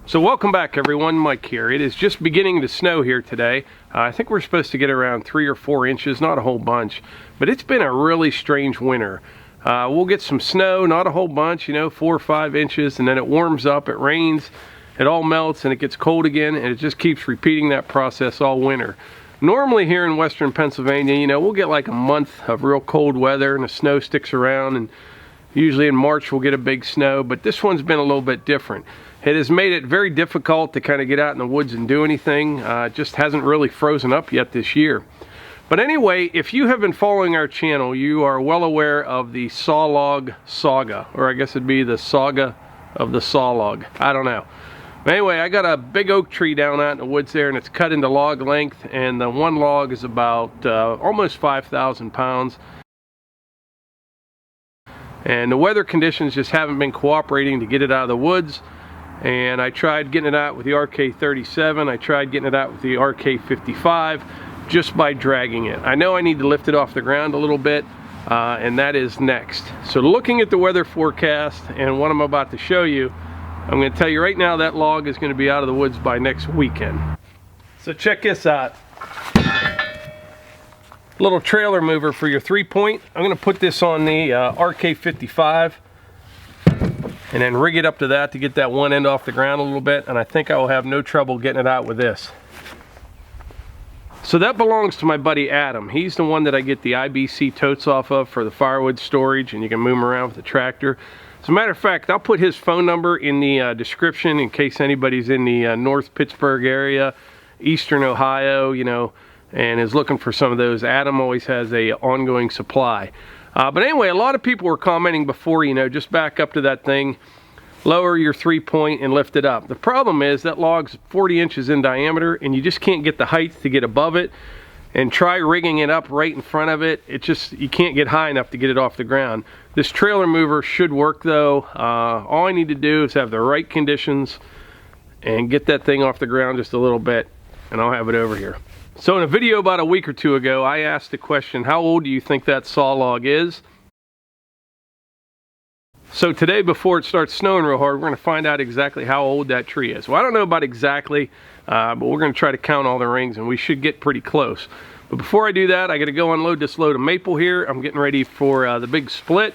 So welcome back everyone, Mike here. It is just beginning to snow here today. I think we're supposed to get around 3 or 4 inches, not a whole bunch, but it's been a really strange winter. We'll get some snow, not a whole bunch, 4 or 5 inches, and then it warms up, it rains, it all melts, and it gets cold again, and it just keeps repeating that process all winter. Normally here in western Pennsylvania, we'll get like a month of real cold weather and the snow sticks around, and usually in March we'll get a big snow, but this one's been a little bit different. It has made it very difficult to kind of get out in the woods and do anything. It just hasn't really frozen up yet this year. But anyway, if you have been following our channel, you are well aware of the Sawlog saga, or I guess it'd be the saga of the Sawlog. I don't know. But anyway, I got a big oak tree down out in the woods there, and it's cut into log length, and the one log is about almost 5,000 pounds. And the weather conditions just haven't been cooperating to get it out of the woods. And I tried getting it out with the RK37, I tried getting it out with the RK55, just by dragging it. I know I need to lift it off the ground a little bit, and that is next. So looking at the weather forecast and what I'm about to show you, I'm going to tell you right now that log is going to be out of the woods by next weekend. So check this out. Little trailer mover for your 3-point. I'm going to put this on the RK55. And then rig it up to that to get that one end off the ground a little bit, and I think I will have no trouble getting it out with this. So that belongs to my buddy Adam. He's the one that I get the IBC totes off of for the firewood storage, and you can move them around with the tractor. As a matter of fact, I'll put his phone number in the description in case anybody's in the North Pittsburgh area, Eastern Ohio, and is looking for some of those. Adam always has a ongoing supply. But anyway, a lot of people were commenting before, just back up to that thing, lower your 3-point and lift it up. The problem is that log's 40 inches in diameter, and you just can't get the height to get above it. And try rigging it up right in front of it. You can't get high enough to get it off the ground. This trailer mover should work though. All I need to do is have the right conditions and get that thing off the ground just a little bit, and I'll have it over here. So in a video about a week or two ago, I asked the question, how old do you think that Sawlog is? So today, before it starts snowing real hard, we're going to find out exactly how old that tree is. Well, I don't know about exactly, but we're going to try to count all the rings, and we should get pretty close. But before I do that, I got to go unload this load of maple here. I'm getting ready for the big split.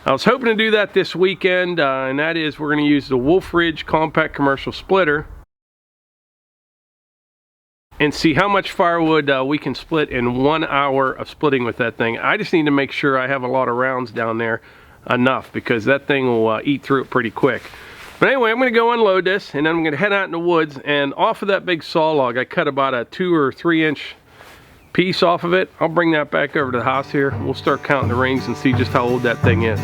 I was hoping to do that this weekend, and that is we're going to use the Wolf Ridge Compact Commercial Splitter and see how much firewood we can split in 1 hour of splitting with that thing. I just need to make sure I have a lot of rounds down there, enough, because that thing will eat through it pretty quick. But anyway, I'm going to go unload this, and then I'm going to head out in the woods, and off of that big saw log, I cut about a 2 or 3 inch piece off of it. I'll bring that back over to the house here. We'll start counting the rings and see just how old that thing is.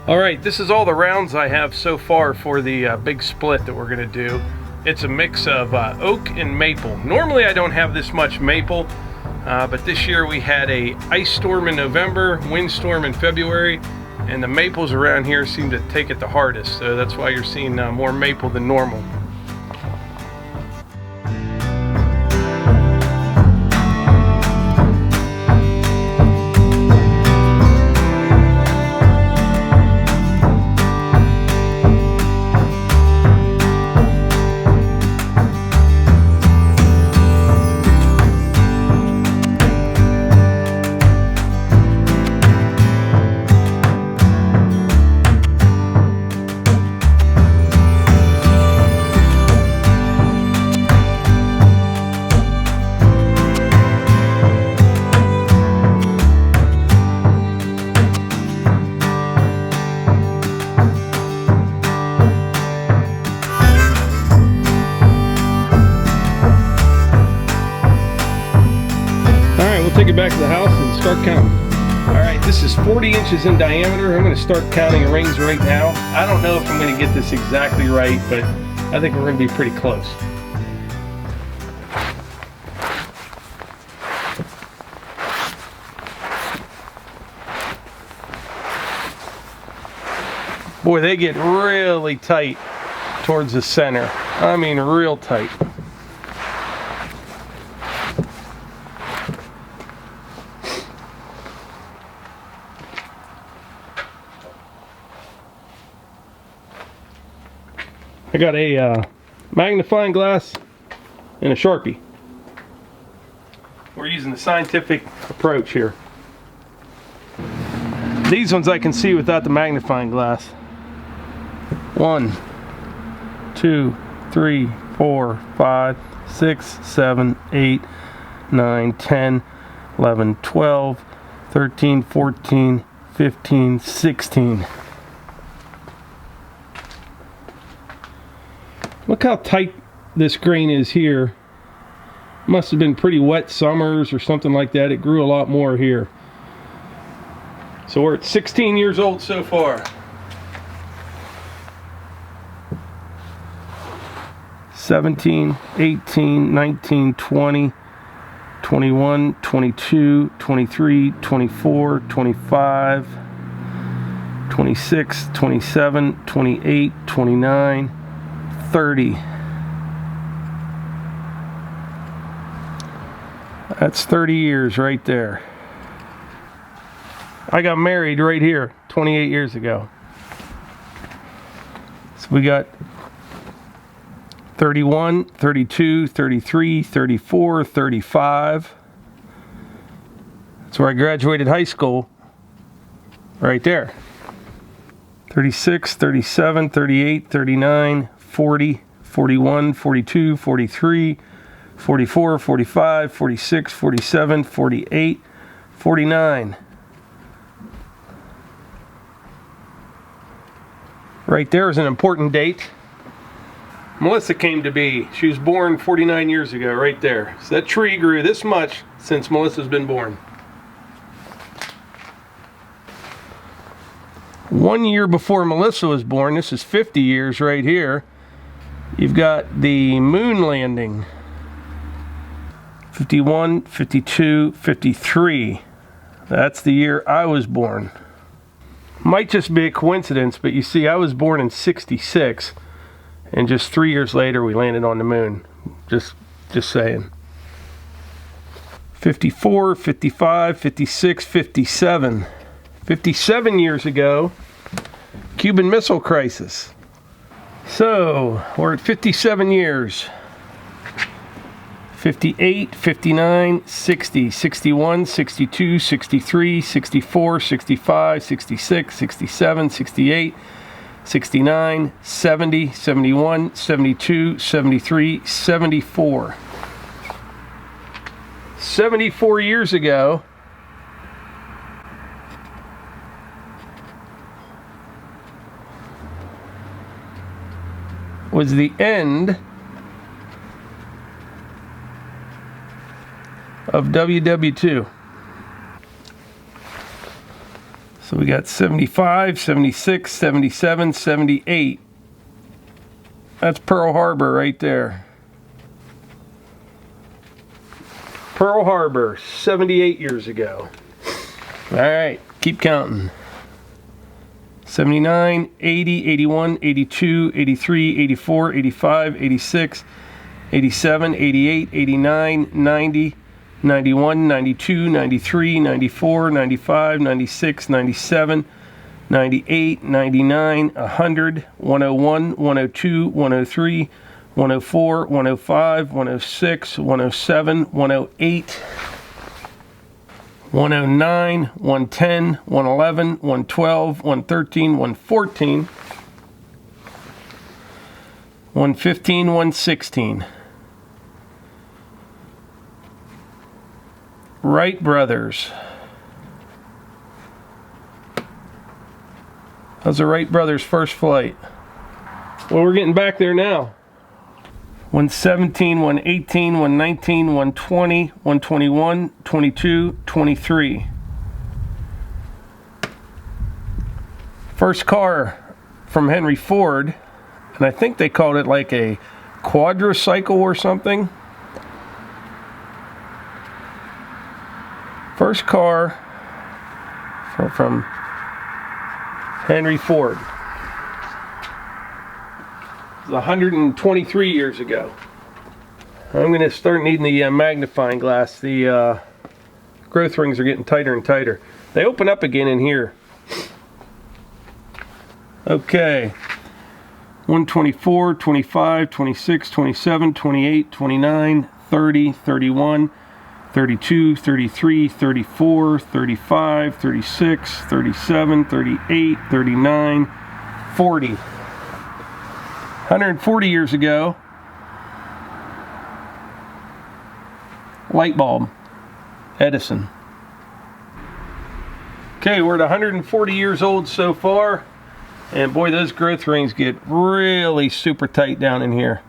Alright, this is all the rounds I have so far for the big split that we're going to do. It's a mix of oak and maple. Normally I don't have this much maple, but this year we had a ice storm in November, windstorm in February, and the maples around here seem to take it the hardest, so that's why you're seeing more maple than normal. 40 inches in diameter. I'm going to start counting rings right now. I don't know if I'm going to get this exactly right, but I think we're going to be pretty close. Boy, they get really tight towards the center. I mean, real tight. I got a magnifying glass and a Sharpie. We're using the scientific approach here. These ones I can see without the magnifying glass. 1, 2, 3, 4, 5, 6, 7, 8, 9, 10, 11, 12, 13, 14, 15, 16. Look how tight this grain is here. Must have been pretty wet summers or something like that. It grew a lot more here. So we're at 16 years old so far. 17, 18, 19, 20, 21, 22, 23, 24, 25, 26, 27, 28, 29, 30. That's 30 years right there. I got married right here 28 years ago. So we got 31, 32, 33, 34, 35. That's where I graduated high school. Right there. 36, 37, 38, 39, 40, 41, 42, 43, 44, 45, 46, 47, 48, 49. Right there is an important date. Melissa came to be. She was born 49 years ago, right there. So that tree grew this much since Melissa's been born. 1 year before Melissa was born, this is 50 years right here, you've got the moon landing. 51, 52, 53. That's the year I was born. Might just be a coincidence, but you see, I was born in 66. And just 3 years later, we landed on the moon. Just saying. 54, 55, 56, 57. 57 years ago, Cuban Missile Crisis. So, we're at 57 years. 58, 59, 60, 61, 62, 63, 64, 65, 66, 67, 68, 69, 70, 71, 72, 73, 74. 74 years ago, was the end of WW2. So we got 75, 76, 77, 78. That's Pearl Harbor right there. Pearl Harbor, 78 years ago. All right, keep counting. 79, 80, 81, 82, 83, 84, 85, 86, 87, 88, 89, 90, 91, 92, 93, 94, 95, 96, 97, 98, 99, 100, 101, 102, 103, 104, 105, 106, 107, 108, 109, 110, 111, 112, 113, 114, 115, 116. Wright brothers. How's the Wright brothers' first flight? Well, we're getting back there now. 117, 118, 119, 120, 121, 22, 23. First car from Henry Ford, and I think they called it like a quadricycle or something. First car from Henry Ford. It was 123 years ago. I'm going to start needing the magnifying glass. The growth rings are getting tighter and tighter. They open up again in here. Okay. 124, 25, 26, 27, 28, 29, 30, 31, 32, 33, 34, 35, 36, 37, 38, 39, 40. 140 years ago, light bulb, Edison. Okay, we're at 140 years old so far, and boy, those growth rings get really super tight down in here.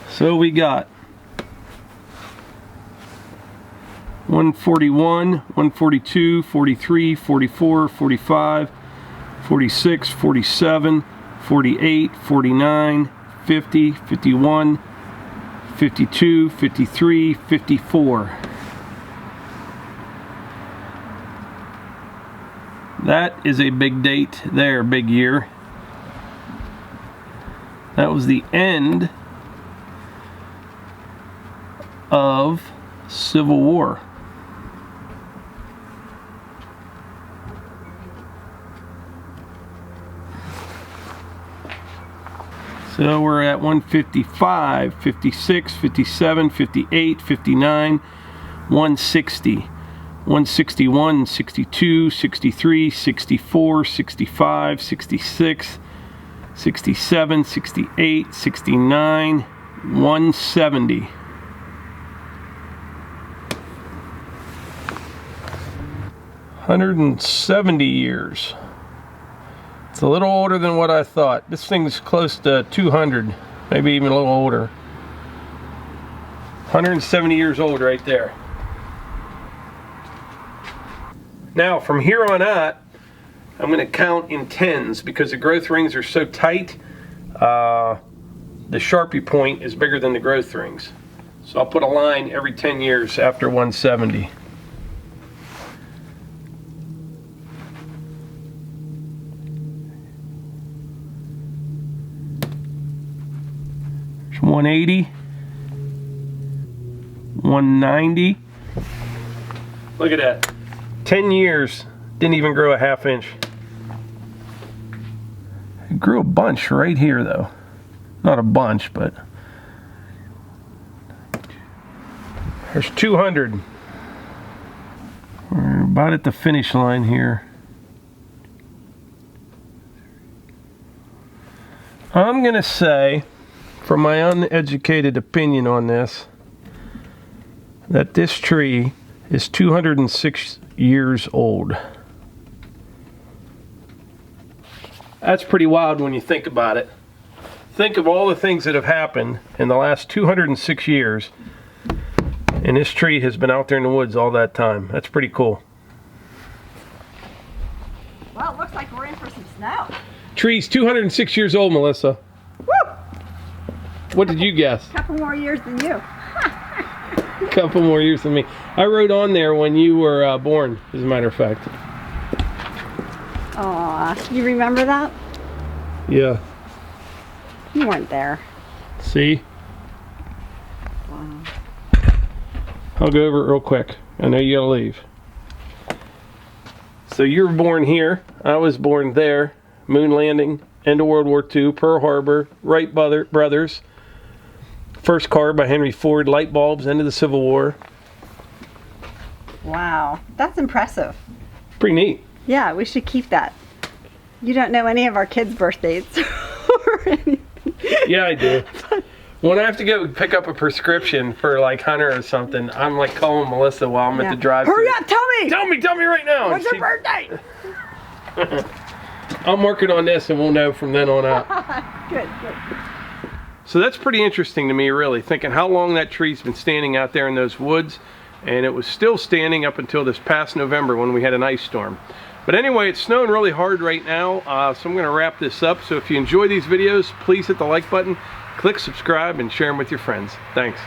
So we got 141, 142, 43, 44, 45, 46, 47, 48, 49, 50, 51, 52, 53, 54. That is a big date there, big year. That was the end of Civil War. So we're at 155, 56, 57, 58, 59, 160, 161, 62, 63, 64, 65, 66, 67, 68, 69, 170. 170 years. It's a little older than what I thought. This thing's close to 200, maybe even a little older. 170 years old right there. Now from here on out, I'm going to count in tens because the growth rings are so tight. The Sharpie point is bigger than the growth rings. So I'll put a line every 10 years after 170. 180, 190. Look at that. 10 years, didn't even grow a half inch. It grew a bunch right here though. Not a bunch, but there's 200. We're about at the finish line here. I'm gonna say, from my uneducated opinion on this, that this tree is 206 years old. That's pretty wild when you think about it. Think of all the things that have happened in the last 206 years, and this tree has been out there in the woods all that time. That's pretty cool. Well, it looks like we're in for some snow. Tree's 206 years old, Melissa. Woo! What did you guess? A couple more years than you. A couple more years than me. I wrote on there when you were born, as a matter of fact. Aw, you remember that? Yeah. You weren't there. See? Wow. I'll go over it real quick. I know you gotta leave. So you were born here. I was born there. Moon landing, end of World War II, Pearl Harbor, Wright brothers. First car by Henry Ford, light bulbs, end of the Civil War. Wow, that's impressive. Pretty neat. Yeah, we should keep that. You don't know any of our kids' birthdays or anything. Yeah, I do. When I have to go pick up a prescription for like Hunter or something, I'm like calling Melissa while I'm at the drive-thru. Hurry up, tell me! Tell me right now! What's your birthday? I'll mark it on this and we'll know from then on out. Good. So that's pretty interesting to me, really, thinking how long that tree's been standing out there in those woods, and it was still standing up until this past November when we had an ice storm. But anyway, it's snowing really hard right now, so I'm going to wrap this up. So if you enjoy these videos, please hit the like button, click subscribe, and share them with your friends. Thanks.